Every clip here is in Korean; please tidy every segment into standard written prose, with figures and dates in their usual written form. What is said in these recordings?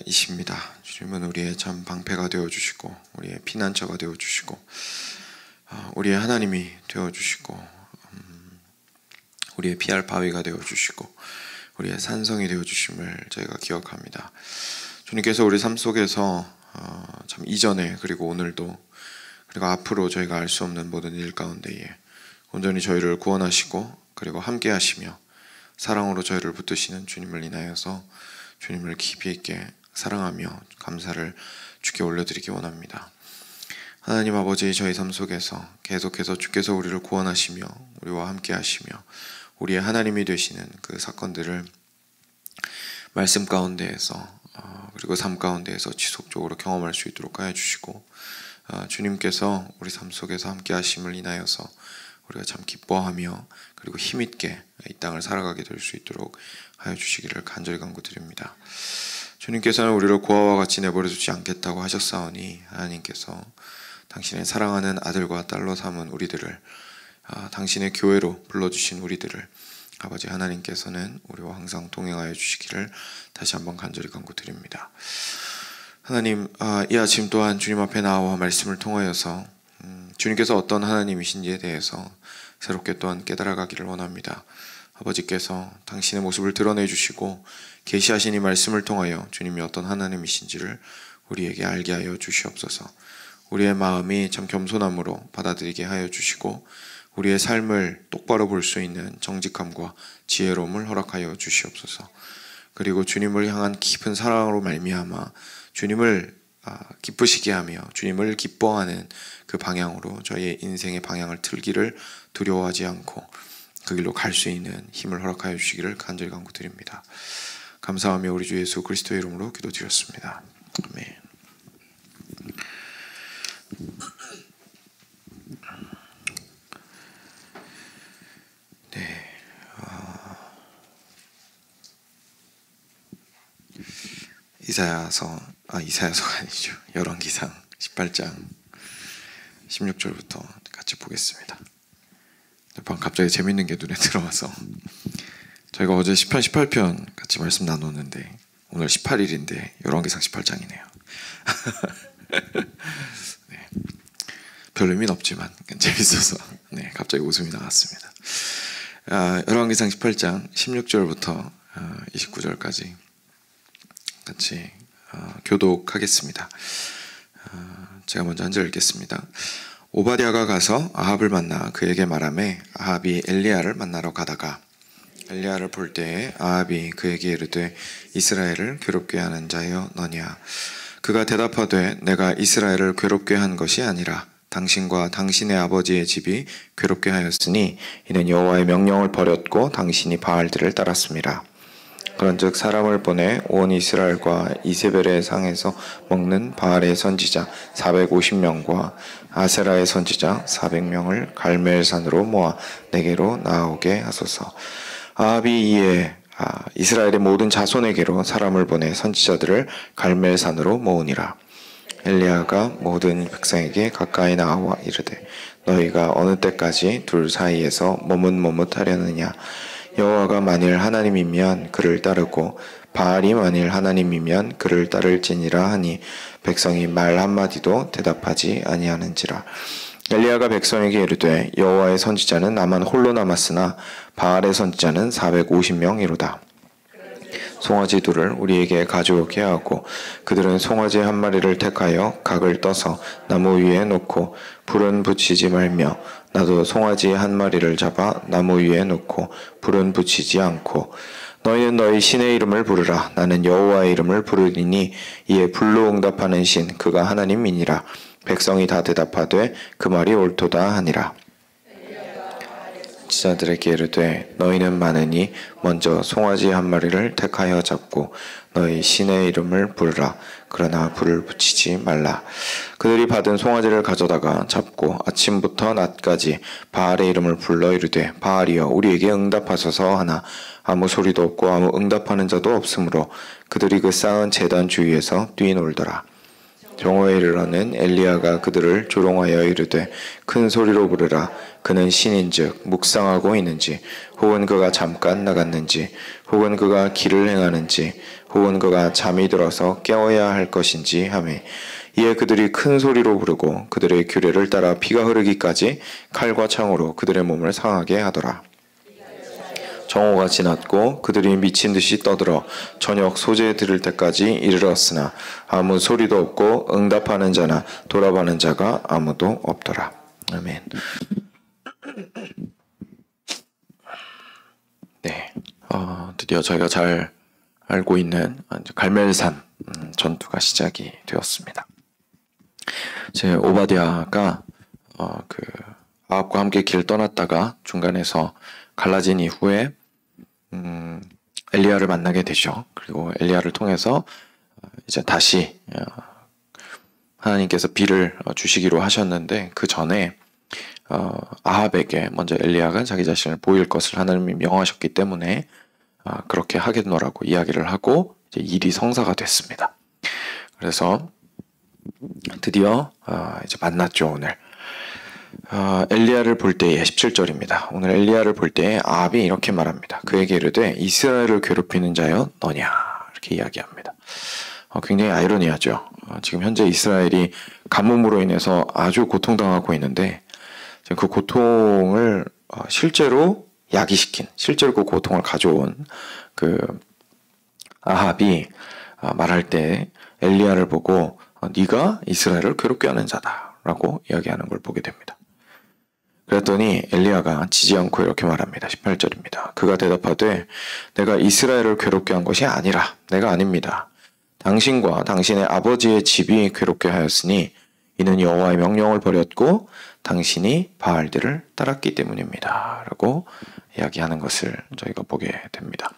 이십니다. 주님은 우리의 참 방패가 되어주시고 우리의 피난처가 되어주시고 우리의 하나님이 되어주시고 우리의 피할 바위가 되어주시고 우리의 산성이 되어주심을 저희가 기억합니다. 주님께서 우리 삶 속에서 참 이전에 그리고 오늘도 그리고 앞으로 저희가 알 수 없는 모든 일 가운데에 온전히 저희를 구원하시고 그리고 함께 하시며 사랑으로 저희를 붙드시는 주님을 인하여서 주님을 깊이 있게 사랑하며 감사를 주께 올려드리기 원합니다. 하나님 아버지, 저희 삶 속에서 계속해서 주께서 우리를 구원하시며 우리와 함께 하시며 우리의 하나님이 되시는 그 사건들을 말씀 가운데에서 그리고 삶 가운데에서 지속적으로 경험할 수 있도록 하여 주시고 주님께서 우리 삶 속에서 함께 하심을 인하여서 우리가 참 기뻐하며 그리고 힘있게 이 땅을 살아가게 될 수 있도록 하여 주시기를 간절히 간구드립니다. 주님께서는 우리를 고아와 같이 내버려두지 않겠다고 하셨사오니 하나님께서 당신의 사랑하는 아들과 딸로 삼은 우리들을 당신의 교회로 불러주신 우리들을 아버지 하나님께서는 우리와 항상 동행하여 주시기를 다시 한번 간절히 간구드립니다. 하나님, 이 아침 또한 주님 앞에 나와 말씀을 통하여서 주님께서 어떤 하나님이신지에 대해서 새롭게 또한 깨달아가기를 원합니다. 아버지께서 당신의 모습을 드러내 주시고 계시하신 이 말씀을 통하여 주님이 어떤 하나님이신지를 우리에게 알게 하여 주시옵소서. 우리의 마음이 참 겸손함으로 받아들이게 하여 주시고 우리의 삶을 똑바로 볼 수 있는 정직함과 지혜로움을 허락하여 주시옵소서. 그리고 주님을 향한 깊은 사랑으로 말미암아 주님을 기쁘시게 하며 주님을 기뻐하는 그 방향으로 저희의 인생의 방향을 틀기를 두려워하지 않고 그 길로 갈 수 있는 힘을 허락하여 주시기를 간절히 간구드립니다. 감사하며 우리 주 예수 그리스도의 이름으로 기도드렸습니다. 아멘. 네, 이사야서가 아니죠. 열왕기상 18장 16절부터 같이 보겠습니다. 갑자기 재밌는 게 눈에 들어와서 저희가 어제 10편 18편 같이 말씀 나눴는데 오늘 18일인데 열왕기상 18장이네요. 네, 별 의미는 없지만 재밌어서 갑자기 웃음이 나왔습니다. 열왕기상 18장 16절부터 29절까지 같이 교독하겠습니다. 제가 먼저 한 절 읽겠습니다. 오바댜가 가서 아합을 만나 그에게 말하매 아합이 엘리야를 만나러 가다가 엘리야를 볼 때에 아합이 그에게 이르되 이스라엘을 괴롭게 하는 자여 너냐. 그가 대답하되 내가 이스라엘을 괴롭게 한 것이 아니라 당신과 당신의 아버지의 집이 괴롭게 하였으니 이는 여호와의 명령을 버렸고 당신이 바알들을 따랐습니다. 그런즉 사람을 보내 온 이스라엘과 이세벨의 상에서 먹는 바알의 선지자 450명과 아세라의 선지자 400명을 갈멜산으로 모아 내게로 나오게 하소서. 아합이 이에 이스라엘의 모든 자손에게로 사람을 보내 선지자들을 갈멜산으로 모으니라. 엘리야가 모든 백성에게 가까이 나와 이르되 너희가 어느 때까지 둘 사이에서 머뭇머뭇하려느냐. 여호와가 만일 하나님이면 그를 따르고 바알이 만일 하나님이면 그를 따를지니라 하니 백성이 말 한마디도 대답하지 아니하는지라. 엘리야가 백성에게 이르되 여호와의 선지자는 나만 홀로 남았으나 바알의 선지자는 450명이로다. 송아지 둘을 우리에게 가져오게 하고 그들은 송아지 한 마리를 택하여 각을 떠서 나무 위에 놓고 불은 붙이지 말며 나도 송아지 한 마리를 잡아 나무 위에 놓고 불은 붙이지 않고 너희는 너희 신의 이름을 부르라. 나는 여호와의 이름을 부르리니 이에 불로 응답하는 신 그가 하나님이니라. 백성이 다 대답하되 그 말이 옳도다 하니라. 지자들에게 이르되 너희는 많으니 먼저 송아지 한 마리를 택하여 잡고 너희 신의 이름을 부르라. 그러나 불을 붙이지 말라. 그들이 받은 송아지를 가져다가 잡고 아침부터 낮까지 바알의 이름을 불러 이르되 바알이여 우리에게 응답하소서 하나 아무 소리도 없고 아무 응답하는 자도 없으므로 그들이 그 쌓은 제단 주위에서 뛰놀더라. 정오에 이르러는 엘리야가 그들을 조롱하여 이르되 큰 소리로 부르라. 그는 신인즉 묵상하고 있는지, 혹은 그가 잠깐 나갔는지, 혹은 그가 길을 행하는지, 혹은 그가 잠이 들어서 깨어야 할 것인지 하매, 이에 그들이 큰 소리로 부르고 그들의 규례를 따라 피가 흐르기까지 칼과 창으로 그들의 몸을 상하게 하더라. 정오가 지났고 그들이 미친 듯이 떠들어 저녁 소재에 들을 때까지 이르렀으나 아무 소리도 없고 응답하는 자나 돌아보는 자가 아무도 없더라. 아멘. 네, 드디어 저희가 잘 알고 있는 갈멜산 전투가 시작이 되었습니다. 제 오바댜가 그 아합과 함께 길 떠났다가 중간에서 갈라진 이후에 엘리야를 만나게 되죠. 그리고 엘리야를 통해서 이제 다시 하나님께서 비를 주시기로 하셨는데, 그 전에 아합에게 먼저 엘리야가 자기 자신을 보일 것을 하나님이 명하셨기 때문에 그렇게 하겠노라고 이야기를 하고 이제 일이 성사가 됐습니다. 그래서 드디어 이제 만났죠. 오늘 엘리야를 볼 때의 17절입니다. 오늘 엘리야를 볼 때에 아합이 이렇게 말합니다. 그에게 이르되 이스라엘을 괴롭히는 자여 너냐, 이렇게 이야기합니다. 굉장히 아이러니하죠. 지금 현재 이스라엘이 가뭄으로 인해서 아주 고통당하고 있는데, 그 고통을 실제로 야기시킨, 실제로 그 고통을 가져온 그 아합이 말할 때 엘리야를 보고 네가 이스라엘을 괴롭게 하는 자다라고 이야기하는 걸 보게 됩니다. 그랬더니 엘리야가 지지 않고 이렇게 말합니다. 18절입니다. 그가 대답하되 내가 이스라엘을 괴롭게 한 것이 아니라, 내가 아닙니다. 당신과 당신의 아버지의 집이 괴롭게 하였으니 이는 여호와의 명령을 버렸고 당신이 바알들을 따랐기 때문입니다. 라고 이야기하는 것을 저희가 보게 됩니다.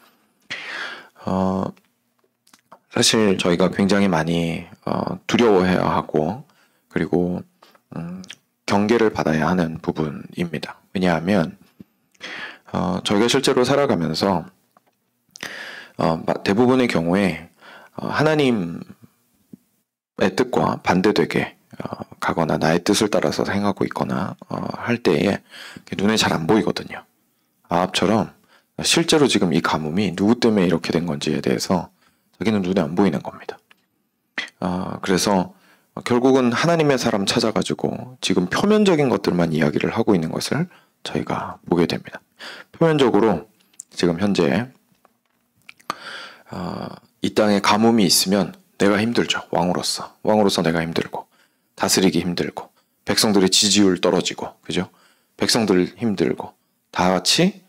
사실 저희가 굉장히 많이 두려워해야 하고, 그리고 경계를 받아야 하는 부분입니다. 왜냐하면 저희가 실제로 살아가면서 대부분의 경우에 하나님의 뜻과 반대되게 가거나 나의 뜻을 따라서 행하고 있거나 할 때에 눈에 잘 안 보이거든요. 아합처럼 실제로 지금 이 가뭄이 누구 때문에 이렇게 된 건지에 대해서 자기는 눈에 안 보이는 겁니다. 그래서 결국은 하나님의 사람 찾아가지고 지금 표면적인 것들만 이야기를 하고 있는 것을 저희가 보게 됩니다. 표면적으로 지금 현재 이 땅에 가뭄이 있으면 내가 힘들죠. 왕으로서 내가 힘들고, 다스리기 힘들고, 백성들의 지지율 떨어지고, 그죠? 백성들 힘들고, 다 같이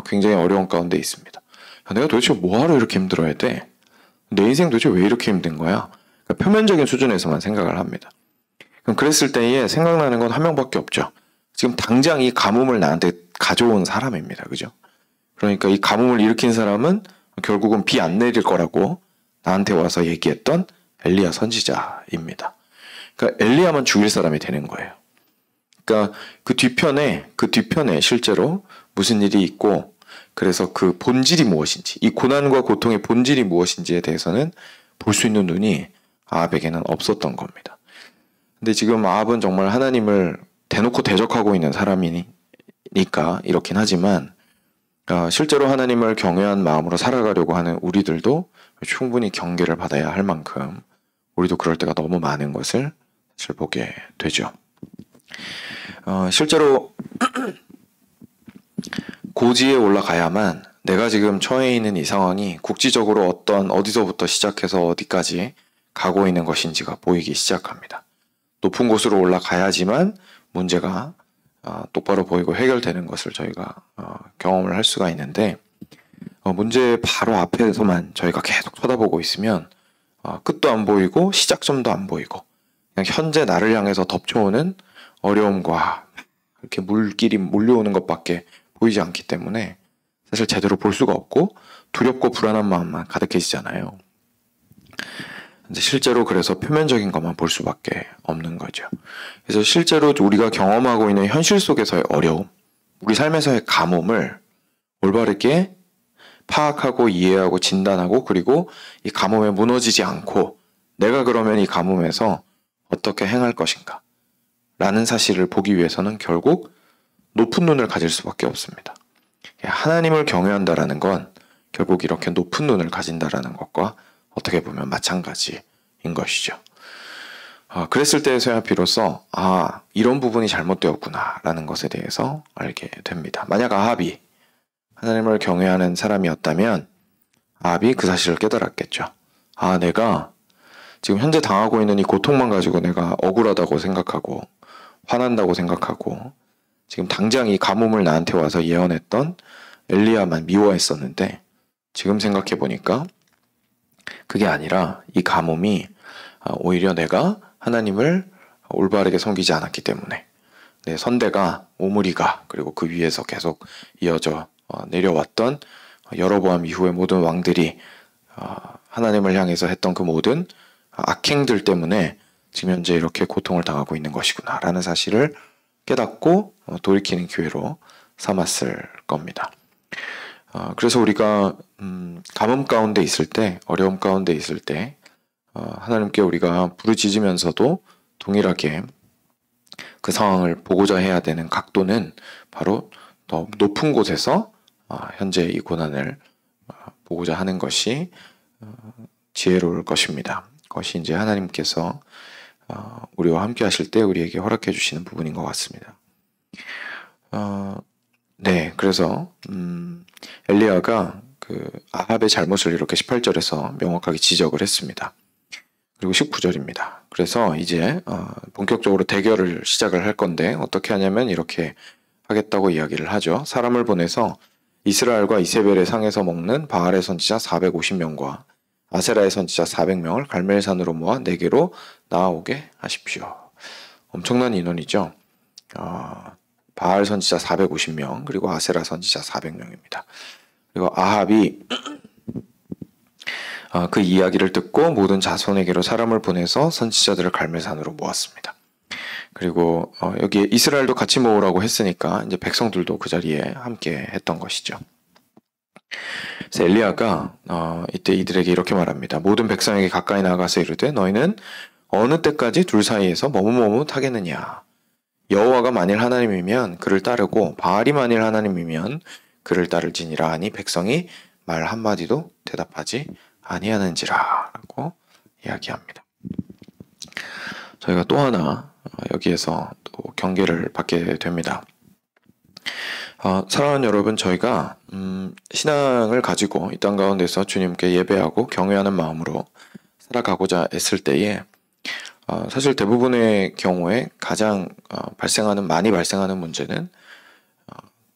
굉장히 어려운 가운데 있습니다. 내가 도대체 뭐하러 이렇게 힘들어야 돼? 내 인생 도대체 왜 이렇게 힘든 거야? 그러니까 표면적인 수준에서만 생각을 합니다. 그럼 그랬을 때에 생각나는 건 한 명밖에 없죠. 지금 당장 이 가뭄을 나한테 가져온 사람입니다. 그죠? 그러니까 이 가뭄을 일으킨 사람은 결국은 비 안 내릴 거라고 나한테 와서 얘기했던 엘리야 선지자입니다. 그러니까 엘리야만 죽일 사람이 되는 거예요. 그러니까 그 뒤편에 실제로 무슨 일이 있고, 그래서 그 본질이 무엇인지, 이 고난과 고통의 본질이 무엇인지에 대해서는 볼 수 있는 눈이 아합에게는 없었던 겁니다. 근데 지금 아합은 정말 하나님을 대놓고 대적하고 있는 사람이니까 이렇긴 하지만, 실제로 하나님을 경외한 마음으로 살아가려고 하는 우리들도 충분히 경계를 받아야 할 만큼 우리도 그럴 때가 너무 많은 것을 사실 보게 되죠. 실제로 고지에 올라가야만 내가 지금 처해 있는 이 상황이 국지적으로 어디서부터 시작해서 어디까지 가고 있는 것인지가 보이기 시작합니다. 높은 곳으로 올라가야지만 문제가 똑바로 보이고 해결되는 것을 저희가 경험을 할 수가 있는데, 문제 바로 앞에서만 저희가 계속 쳐다보고 있으면 끝도 안 보이고 시작점도 안 보이고 그냥 현재 나를 향해서 덮쳐오는 어려움과 이렇게 물길이 몰려오는 것밖에 보이지 않기 때문에 사실 제대로 볼 수가 없고 두렵고 불안한 마음만 가득해지잖아요. 근데 실제로 그래서 표면적인 것만 볼 수밖에 없는 거죠. 그래서 실제로 우리가 경험하고 있는 현실 속에서의 어려움, 우리 삶에서의 가뭄을 올바르게 파악하고 이해하고 진단하고, 그리고 이 가뭄에 무너지지 않고 내가 그러면 이 가뭄에서 어떻게 행할 것인가 라는 사실을 보기 위해서는 결국 높은 눈을 가질 수밖에 없습니다. 하나님을 경외한다라는 건 결국 이렇게 높은 눈을 가진다라는 것과 어떻게 보면 마찬가지인 것이죠. 그랬을 때에서야 비로소 이런 부분이 잘못되었구나 라는 것에 대해서 알게 됩니다. 만약 아합이 하나님을 경외하는 사람이었다면 아합이 그 사실을 깨달았겠죠. 내가 지금 현재 당하고 있는 이 고통만 가지고 내가 억울하다고 생각하고 화난다고 생각하고 지금 당장 이 가뭄을 나한테 와서 예언했던 엘리야만 미워했었는데 지금 생각해 보니까 그게 아니라 이 가뭄이 오히려 내가 하나님을 올바르게 섬기지 않았기 때문에 내 선대가 오므리가 그리고 그 위에서 계속 이어져 내려왔던 여로보암 이후의 모든 왕들이 하나님을 향해서 했던 그 모든 악행들 때문에 지금 현재 이렇게 고통을 당하고 있는 것이구나 라는 사실을 깨닫고 돌이키는 기회로 삼았을 겁니다. 그래서 우리가 가뭄 가운데 있을 때, 어려움 가운데 있을 때 하나님께 우리가 부르짖으면서도 동일하게 그 상황을 보고자 해야 되는 각도는 바로 더 높은 곳에서 현재 이 고난을 보고자 하는 것이 지혜로울 것입니다. 그것이 이제 하나님께서 우리와 함께 하실 때 우리에게 허락해 주시는 부분인 것 같습니다. 그래서 엘리야가 그 아합의 잘못을 이렇게 18절에서 명확하게 지적을 했습니다. 그리고 19절입니다. 그래서 이제 본격적으로 대결을 시작을 할 건데 어떻게 하냐면 이렇게 하겠다고 이야기를 하죠. 사람을 보내서 이스라엘과 이세벨의 상에서 먹는 바알의 선지자 450명과 아세라의 선지자 400명을 갈멜산으로 모아 내게로 나아오게 하십시오. 엄청난 인원이죠. 바알 선지자 450명 그리고 아세라 선지자 400명입니다. 그리고 아합이 그 이야기를 듣고 모든 자손에게로 사람을 보내서 선지자들을 갈멜산으로 모았습니다. 그리고 여기에 이스라엘도 같이 모으라고 했으니까 이제 백성들도 그 자리에 함께 했던 것이죠. 그래서 엘리야가 이때 이들에게 이렇게 말합니다. 모든 백성에게 가까이 나아가서 이르되 너희는 어느 때까지 둘 사이에서 머뭇머뭇하겠느냐. 여호와가 만일 하나님이면 그를 따르고 바알이 만일 하나님이면 그를 따를지니라 하니 백성이 말 한마디도 대답하지 아니하는지라 라고 이야기합니다. 저희가 또 하나 여기에서 또 경계를 받게 됩니다. 사랑하는 여러분, 저희가 신앙을 가지고 이 땅 가운데서 주님께 예배하고 경외하는 마음으로 살아가고자 했을 때에 사실 대부분의 경우에 가장 많이 발생하는 문제는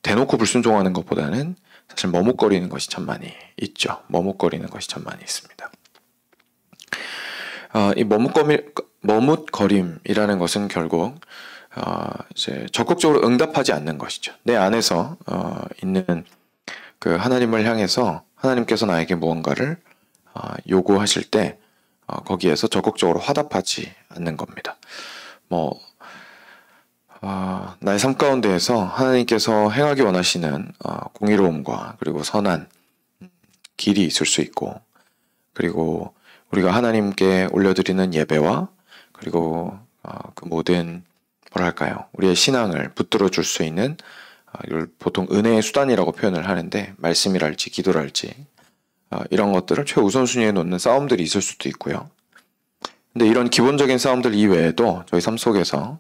대놓고 불순종하는 것보다는 사실 머뭇거리는 것이 참 많이 있죠. 머뭇거리는 것이 참 많이 있습니다. 이 머뭇거림이라는 것은 결국 이제 적극적으로 응답하지 않는 것이죠. 내 안에서 있는 그 하나님을 향해서 하나님께서 나에게 무언가를 요구하실 때 거기에서 적극적으로 화답하지 않는 겁니다. 나의 삶 가운데에서 하나님께서 행하기 원하시는 공의로움과 그리고 선한 길이 있을 수 있고, 그리고 우리가 하나님께 올려드리는 예배와 그리고 그 모든 우리의 신앙을 붙들어 줄 수 있는 이걸 보통 은혜의 수단이라고 표현을 하는데 말씀이랄지 기도랄지 이런 것들을 최우선순위에 놓는 싸움들이 있을 수도 있고요. 근데 이런 기본적인 싸움들 이외에도 저희 삶 속에서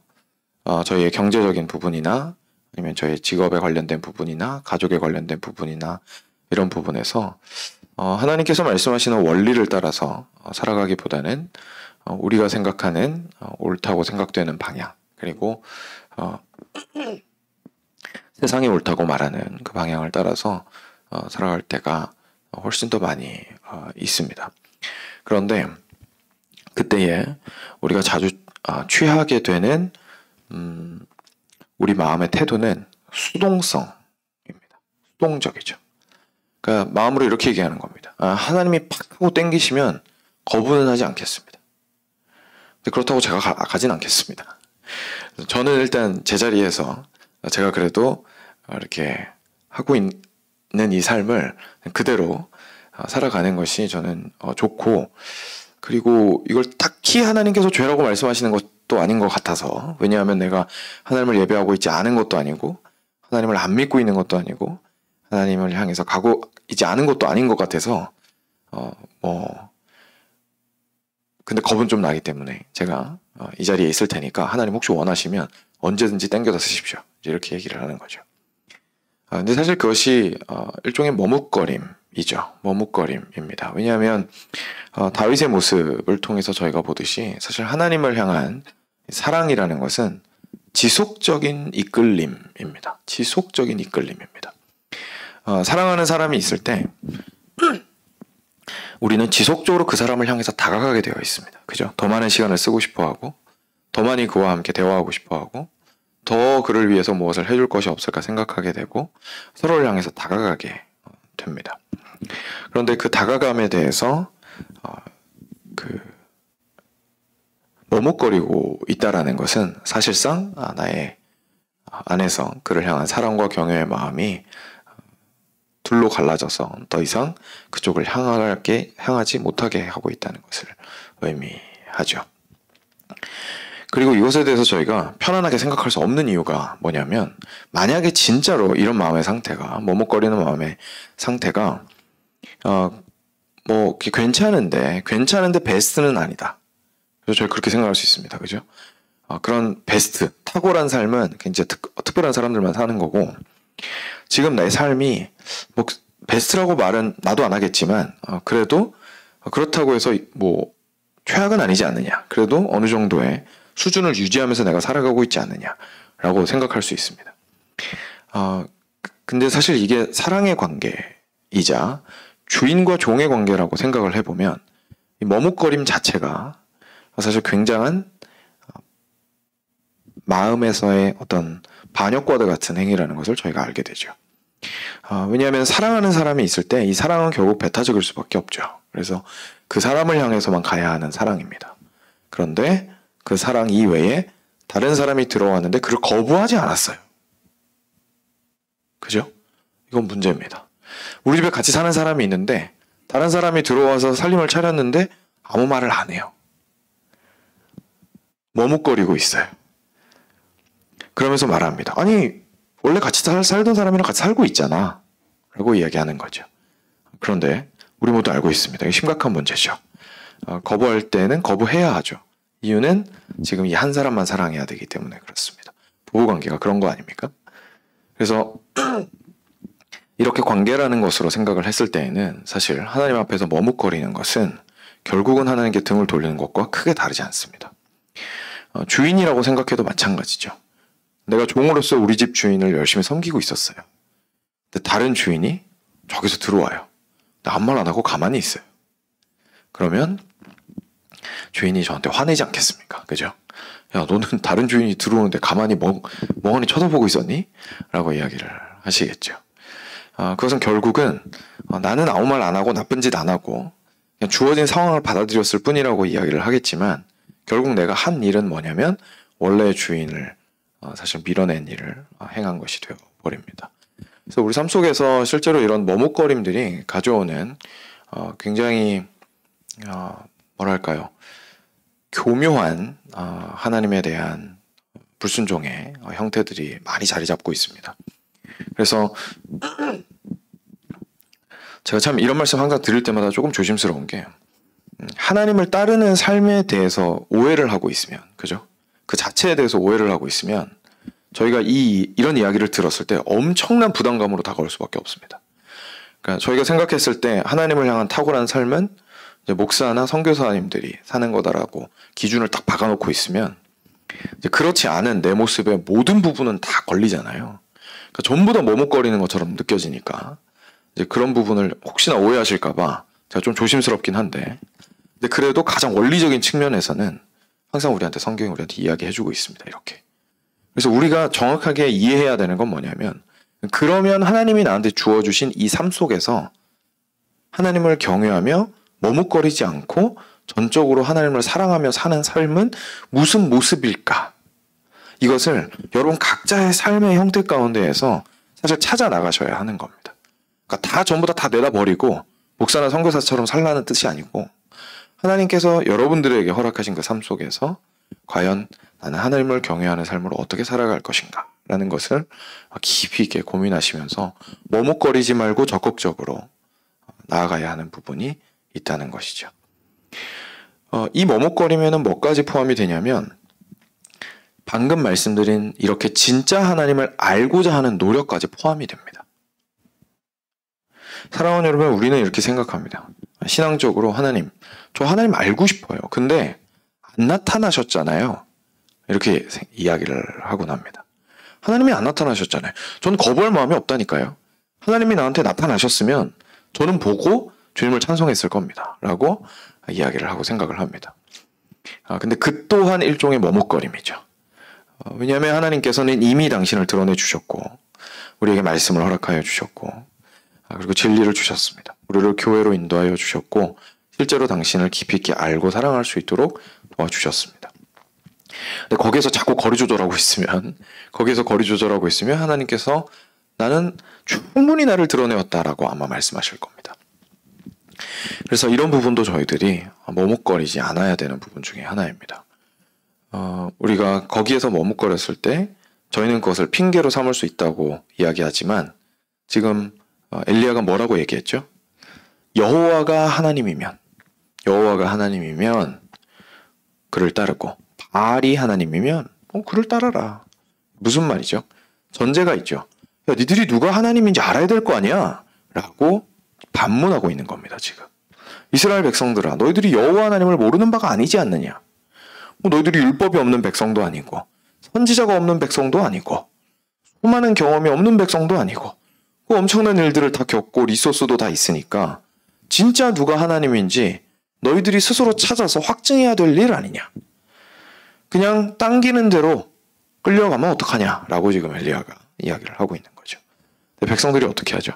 저희의 경제적인 부분이나 아니면 저희 직업에 관련된 부분이나 가족에 관련된 부분이나 이런 부분에서 하나님께서 말씀하시는 원리를 따라서 살아가기보다는 우리가 생각하는 옳다고 생각되는 방향, 그리고 세상이 옳다고 말하는 그 방향을 따라서 살아갈 때가 훨씬 더 많이 있습니다. 그런데 그때에 우리가 자주 취하게 되는 우리 마음의 태도는 수동성입니다. 수동적이죠. 그러니까 마음으로 이렇게 얘기하는 겁니다. 하나님이 팍 하고 땡기시면 거부는 하지 않겠습니다. 근데 그렇다고 제가 가진 않겠습니다. 저는 일단 제 자리에서 제가 그래도 이렇게 하고 있는 이 삶을 그대로 살아가는 것이 저는 좋고, 그리고 이걸 딱히 하나님께서 죄라고 말씀하시는 것도 아닌 것 같아서, 왜냐하면 내가 하나님을 예배하고 있지 않은 것도 아니고 하나님을 안 믿고 있는 것도 아니고 하나님을 향해서 가고 있지 않은 것도 아닌 것 같아서 근데 겁은 좀 나기 때문에 제가 이 자리에 있을 테니까 하나님 혹시 원하시면 언제든지 땡겨다 쓰십시오. 이렇게 얘기를 하는 거죠. 근데 사실 그것이 일종의 머뭇거림이죠. 머뭇거림입니다. 왜냐하면 다윗의 모습을 통해서 저희가 보듯이 사실 하나님을 향한 사랑이라는 것은 지속적인 이끌림입니다. 지속적인 이끌림입니다. 사랑하는 사람이 있을 때 우리는 지속적으로 그 사람을 향해서 다가가게 되어 있습니다. 그죠? 더 많은 시간을 쓰고 싶어하고, 더 많이 그와 함께 대화하고 싶어하고, 더 그를 위해서 무엇을 해줄 것이 없을까 생각하게 되고, 서로를 향해서 다가가게 됩니다. 그런데 그 다가감에 대해서 머뭇거리고 있다라는 것은 사실상 나의 안에서 그를 향한 사랑과 경외의 마음이 둘로 갈라져서 더 이상 그쪽을 향하지 못하게 하고 있다는 것을 의미하죠. 그리고 이것에 대해서 저희가 편안하게 생각할 수 없는 이유가 뭐냐면, 만약에 진짜로 이런 마음의 상태가, 머뭇거리는 마음의 상태가 괜찮은데 베스트는 아니다. 그래서 저희 그렇게 생각할 수 있습니다. 그죠? 그런 베스트, 탁월한 삶은 굉장히 특별한 사람들만 사는 거고, 지금 내 삶이 베스트라고 말은 나도 안 하겠지만 그래도 그렇다고 해서 최악은 아니지 않느냐, 그래도 어느 정도의 수준을 유지하면서 내가 살아가고 있지 않느냐라고 생각할 수 있습니다. 근데 사실 이게 사랑의 관계이자 주인과 종의 관계라고 생각을 해보면, 이 머뭇거림 자체가 사실 굉장한 마음에서의 어떤 반역과도 같은 행위라는 것을 저희가 알게 되죠. 왜냐하면 사랑하는 사람이 있을 때 이 사랑은 결국 배타적일 수밖에 없죠. 그래서 그 사람을 향해서만 가야 하는 사랑입니다. 그런데 그 사랑 이외에 다른 사람이 들어왔는데 그를 거부하지 않았어요. 그죠? 이건 문제입니다. 우리 집에 같이 사는 사람이 있는데 다른 사람이 들어와서 살림을 차렸는데 아무 말을 안 해요. 머뭇거리고 있어요. 그러면서 말합니다. 아니, 원래 같이 살던 사람이랑 같이 살고 있잖아 라고 이야기하는 거죠. 그런데 우리 모두 알고 있습니다. 이게 심각한 문제죠. 거부할 때는 거부해야 하죠. 이유는 지금 이 한 사람만 사랑해야 되기 때문에 그렇습니다. 부부관계가 그런 거 아닙니까? 그래서 이렇게 관계라는 것으로 생각을 했을 때에는 사실 하나님 앞에서 머뭇거리는 것은 결국은 하나님께 등을 돌리는 것과 크게 다르지 않습니다. 주인이라고 생각해도 마찬가지죠. 내가 종으로서 우리 집 주인을 열심히 섬기고 있었어요. 근데 다른 주인이 저기서 들어와요. 근데 아무 말 안 하고 가만히 있어요. 그러면 주인이 저한테 화내지 않겠습니까? 그죠? 야, 너는 다른 주인이 들어오는데 가만히 멍하니 쳐다보고 있었니? 라고 이야기를 하시겠죠. 그것은 결국은 나는 아무 말 안 하고 나쁜 짓 안 하고 그냥 주어진 상황을 받아들였을 뿐이라고 이야기를 하겠지만, 결국 내가 한 일은 뭐냐면 원래의 주인을 사실 밀어낸 일을 행한 것이 되어버립니다. 그래서 우리 삶 속에서 실제로 이런 머뭇거림들이 가져오는 굉장히 교묘한 하나님에 대한 불순종의 형태들이 많이 자리 잡고 있습니다. 그래서 제가 참 이런 말씀 항상 드릴 때마다 조금 조심스러운 게, 하나님을 따르는 삶에 대해서 오해를 하고 있으면, 그죠? 그 자체에 대해서 오해를 하고 있으면 저희가 이런 이야기를 들었을 때 엄청난 부담감으로 다가올 수밖에 없습니다. 그러니까 저희가 생각했을 때 하나님을 향한 탁월한 삶은 이제 목사나 선교사님들이 사는 거다라고 기준을 딱 박아놓고 있으면, 이제 그렇지 않은 내 모습의 모든 부분은 다 걸리잖아요. 그러니까 전부 다 머뭇거리는 것처럼 느껴지니까 이제 그런 부분을 혹시나 오해하실까봐 제가 좀 조심스럽긴 한데, 근데 그래도 가장 원리적인 측면에서는 항상 성경이 우리한테 이야기해주고 있습니다. 이렇게. 그래서 우리가 정확하게 이해해야 되는 건 뭐냐면, 그러면 하나님이 나한테 주어주신 이 삶 속에서 하나님을 경외하며 머뭇거리지 않고 전적으로 하나님을 사랑하며 사는 삶은 무슨 모습일까? 이것을 여러분 각자의 삶의 형태 가운데에서 사실 찾아 나가셔야 하는 겁니다. 그러니까 전부 다 내다버리고 목사나 선교사처럼 살라는 뜻이 아니고, 하나님께서 여러분들에게 허락하신 그 삶 속에서 과연 나는 하나님을 경외하는 삶으로 어떻게 살아갈 것인가 라는 것을 깊이 있게 고민하시면서 머뭇거리지 말고 적극적으로 나아가야 하는 부분이 있다는 것이죠. 이 머뭇거림에는 뭐까지 포함이 되냐면 방금 말씀드린 이렇게 진짜 하나님을 알고자 하는 노력까지 포함이 됩니다. 사랑하는 여러분, 우리는 이렇게 생각합니다. 신앙적으로 하나님, 저 하나님 알고 싶어요. 근데 안 나타나셨잖아요. 이렇게 이야기를 하곤 합니다. 하나님이 안 나타나셨잖아요. 저는 거부할 마음이 없다니까요. 하나님이 나한테 나타나셨으면 저는 보고 주님을 찬송했을 겁니다. 라고 이야기를 하고 생각을 합니다. 근데 그 또한 일종의 머뭇거림이죠. 왜냐하면 하나님께서는 이미 당신을 드러내 주셨고 우리에게 말씀을 허락하여 주셨고 그리고 진리를 주셨습니다. 우리를 교회로 인도하여 주셨고 실제로 당신을 깊이 있게 알고 사랑할 수 있도록 도와주셨습니다. 근데 거기에서 자꾸 거리 조절하고 있으면 하나님께서 나는 충분히 나를 드러내었다라고 아마 말씀하실 겁니다. 그래서 이런 부분도 저희들이 머뭇거리지 않아야 되는 부분 중에 하나입니다. 우리가 거기에서 머뭇거렸을 때 저희는 그것을 핑계로 삼을 수 있다고 이야기하지만 지금 엘리야가 뭐라고 얘기했죠? 여호와가 하나님이면 그를 따르고 바알이 하나님이면 그를 따라라. 무슨 말이죠? 전제가 있죠. 야, 니들이 누가 하나님인지 알아야 될 거 아니야? 라고 반문하고 있는 겁니다. 지금 이스라엘 백성들아, 너희들이 여호와 하나님을 모르는 바가 아니지 않느냐? 너희들이 율법이 없는 백성도 아니고 선지자가 없는 백성도 아니고 수많은 경험이 없는 백성도 아니고 그 엄청난 일들을 다 겪고 리소스도 다 있으니까 진짜 누가 하나님인지 너희들이 스스로 찾아서 확증해야 될 일 아니냐? 그냥 당기는 대로 끌려가면 어떡하냐라고 지금 엘리야가 이야기를 하고 있는 거죠. 근데 백성들이 어떻게 하죠?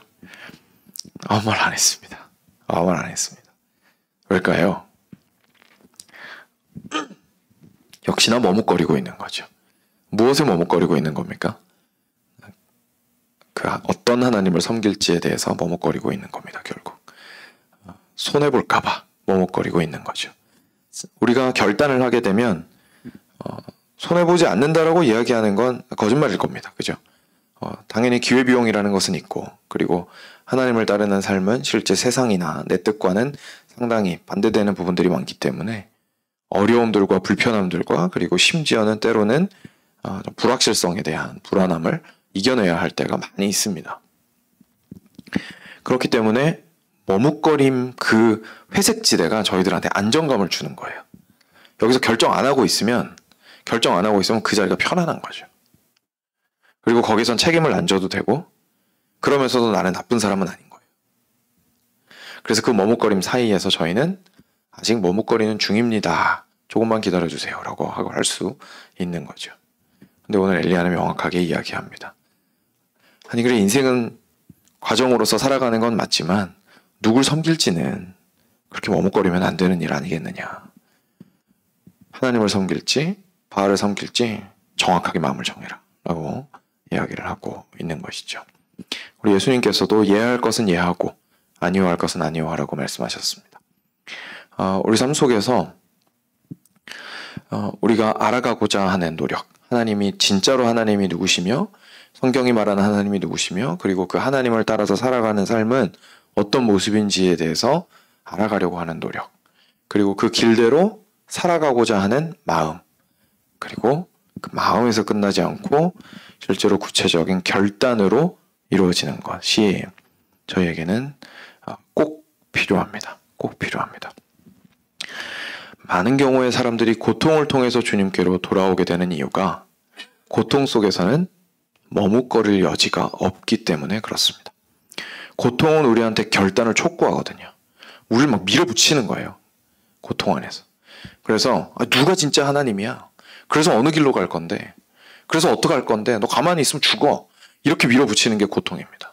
아무 말 안 했습니다. 왜일까요? 역시나 머뭇거리고 있는 거죠. 무엇에 머뭇거리고 있는 겁니까? 그 어떤 하나님을 섬길지에 대해서 머뭇거리고 있는 겁니다. 결국 손해볼까봐 머뭇거리고 있는 거죠. 우리가 결단을 하게 되면 손해보지 않는다라고 이야기하는 건 거짓말일 겁니다. 그죠? 당연히 기회비용이라는 것은 있고 그리고 하나님을 따르는 삶은 실제 세상이나 내 뜻과는 상당히 반대되는 부분들이 많기 때문에 어려움들과 불편함들과 그리고 심지어는 때로는 불확실성에 대한 불안함을 이겨내야 할 때가 많이 있습니다. 그렇기 때문에 머뭇거림 그 회색지대가 저희들한테 안정감을 주는 거예요. 여기서 결정 안 하고 있으면 그 자리가 편안한 거죠. 그리고 거기선 책임을 안 져도 되고 그러면서도 나는 나쁜 사람은 아닌 거예요. 그래서 그 머뭇거림 사이에서 저희는 아직 머뭇거리는 중입니다. 조금만 기다려주세요. 라고 하고 할 수 있는 거죠. 근데 오늘 엘리야는 명확하게 이야기합니다. 아니 그래 인생은 과정으로서 살아가는 건 맞지만 누굴 섬길지는 그렇게 머뭇거리면 안 되는 일 아니겠느냐. 하나님을 섬길지 바알을 섬길지 정확하게 마음을 정해라. 라고 이야기를 하고 있는 것이죠. 우리 예수님께서도 예할 것은 예하고 아니오할 것은 아니오하라고 말씀하셨습니다. 우리 삶 속에서 우리가 알아가고자 하는 노력, 하나님이 진짜로 하나님이 누구시며 성경이 말하는 하나님이 누구시며 그리고 그 하나님을 따라서 살아가는 삶은 어떤 모습인지에 대해서 알아가려고 하는 노력, 그리고 그 길대로 살아가고자 하는 마음, 그리고 그 마음에서 끝나지 않고 실제로 구체적인 결단으로 이루어지는 것이 저희에게는 꼭 필요합니다. 꼭 필요합니다. 많은 경우에 사람들이 고통을 통해서 주님께로 돌아오게 되는 이유가 고통 속에서는 머뭇거릴 여지가 없기 때문에 그렇습니다. 고통은 우리한테 결단을 촉구하거든요. 우리를 막 밀어붙이는 거예요. 고통 안에서. 그래서 누가 진짜 하나님이야? 그래서 어느 길로 갈 건데? 그래서 어떡할 건데? 너 가만히 있으면 죽어. 이렇게 밀어붙이는 게 고통입니다.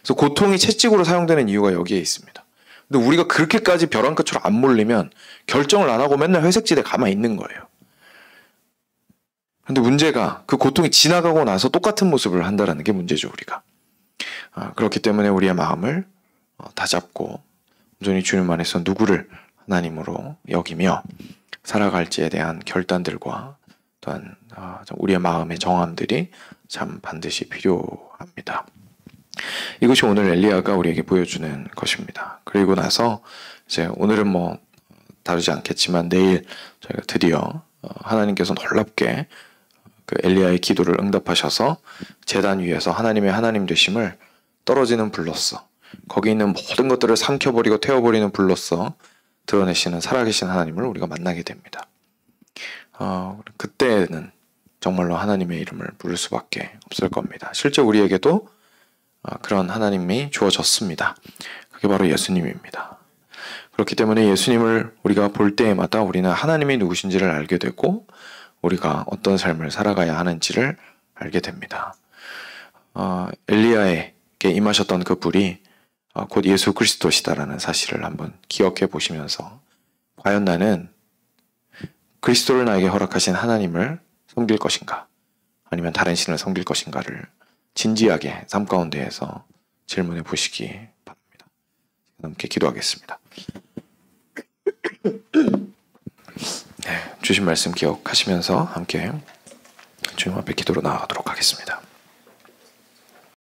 그래서 고통이 채찍으로 사용되는 이유가 여기에 있습니다. 근데 우리가 그렇게까지 벼랑 끝으로 안 몰리면 결정을 안 하고 맨날 회색지대에 가만히 있는 거예요. 근데 문제가 그 고통이 지나가고 나서 똑같은 모습을 한다는 게 문제죠, 우리가. 그렇기 때문에 우리의 마음을 다잡고 온전히 주님 안에서 누구를 하나님으로 여기며 살아갈지에 대한 결단들과 또한 우리의 마음의 정함들이 참 반드시 필요합니다. 이것이 오늘 엘리야가 우리에게 보여주는 것입니다. 그리고 나서 이제 오늘은 뭐 다루지 않겠지만 내일 저희가 드디어 하나님께서 놀랍게 그 엘리야의 기도를 응답하셔서 제단 위에서 하나님의 하나님 되심을 떨어지는 불로써 거기 있는 모든 것들을 삼켜버리고 태워버리는 불로써 드러내시는 살아계신 하나님을 우리가 만나게 됩니다. 그때는 정말로 하나님의 이름을 부를 수밖에 없을 겁니다. 실제 우리에게도 그런 하나님이 주어졌습니다. 그게 바로 예수님입니다. 그렇기 때문에 예수님을 우리가 볼 때마다 우리는 하나님이 누구신지를 알게 되고 우리가 어떤 삶을 살아가야 하는지를 알게 됩니다. 엘리야에게 임하셨던 그 불이 곧 예수 그리스도시다라는 사실을 한번 기억해 보시면서 과연 나는 그리스도를 나에게 허락하신 하나님을 섬길 것인가 아니면 다른 신을 섬길 것인가를 진지하게 삶 가운데에서 질문해 보시기 바랍니다. 함께 기도하겠습니다. 네, 주신 말씀 기억하시면서 함께 주님 앞에 기도로 나아가도록 하겠습니다.